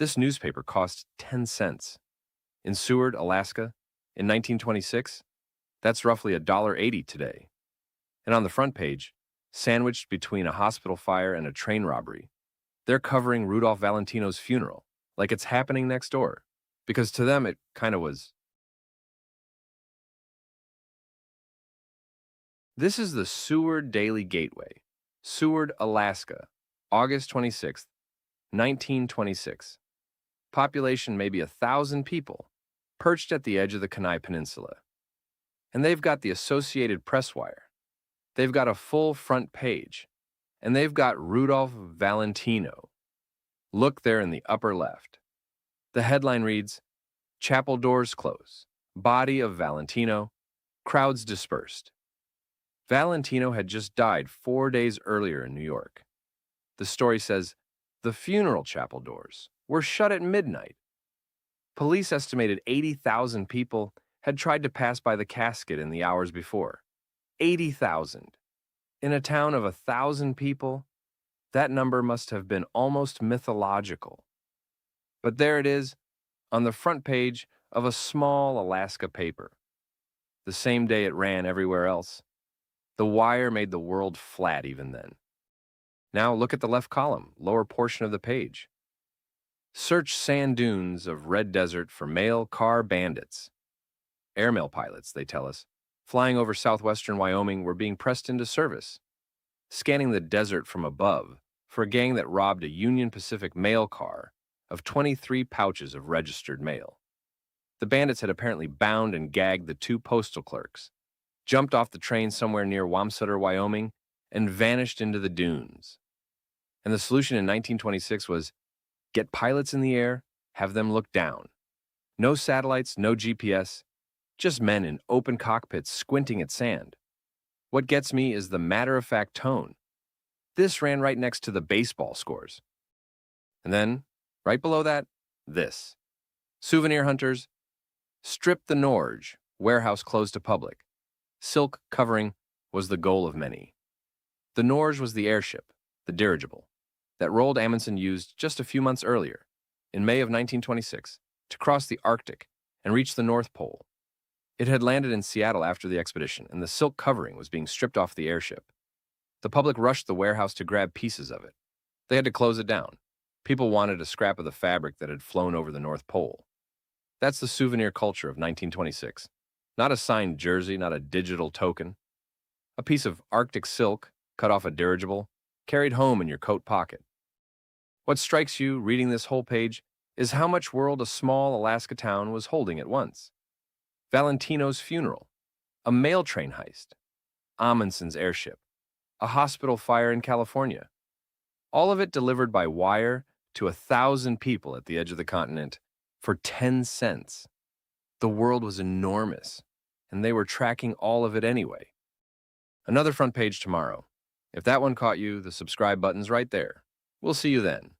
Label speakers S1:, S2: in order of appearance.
S1: This newspaper cost 10 cents. In Seward, Alaska, in 1926, that's roughly $1.80 today. And on the front page, sandwiched between a hospital fire and a train robbery, they're covering Rudolph Valentino's funeral, like it's happening next door. Because to them, it kind of was. This is the Seward Daily Gateway, Seward, Alaska, August 26th, 1926. Population maybe 1,000 people, perched at the edge of the Kenai Peninsula. And they've got the Associated Press wire. They've got a full front page. And they've got Rudolph Valentino. Look there in the upper left. The headline reads, "Chapel doors close. Body of Valentino. Crowds dispersed." Valentino had just died 4 days earlier in New York. The story says the funeral chapel doors were shut at midnight. Police estimated 80,000 people had tried to pass by the casket in the hours before. 80,000. In a town of 1,000 people, that number must have been almost mythological. But there it is, on the front page of a small Alaska paper. The same day it ran everywhere else. The wire made the world flat even then. Now look at the left column, lower portion of the page. Search sand dunes of red desert for mail car bandits. Airmail pilots, they tell us, flying over southwestern Wyoming were being pressed into service, scanning the desert from above for a gang that robbed a Union Pacific mail car of 23 pouches of registered mail. The bandits had apparently bound and gagged the 2 postal clerks, jumped off the train somewhere near Wamsutter, Wyoming, and vanished into the dunes. And the solution in 1926 was get pilots in the air, have them look down. No satellites, no GPS, just men in open cockpits squinting at sand. What gets me is the matter-of-fact tone. This ran right next to the baseball scores. And then, right below that, this. Souvenir hunters, strip the Norge, warehouse closed to public. Silk covering was the goal of many. The Norge was the airship, the dirigible, that Roald Amundsen used just a few months earlier, in May of 1926, to cross the Arctic and reach the North Pole. It had landed in Seattle after the expedition, and the silk covering was being stripped off the airship. The public rushed the warehouse to grab pieces of it. They had to close it down. People wanted a scrap of the fabric that had flown over the North Pole. That's the souvenir culture of 1926. Not a signed jersey, not a digital token. A piece of Arctic silk, cut off a dirigible, carried home in your coat pocket. What strikes you reading this whole page is how much world a small Alaska town was holding at once. Valentino's funeral, a mail train heist, Amundsen's airship, a hospital fire in California. All of it delivered by wire to 1,000 people at the edge of the continent for 10 cents. The world was enormous, and they were tracking all of it anyway. Another front page tomorrow. If that one caught you, the subscribe button's right there. We'll see you then.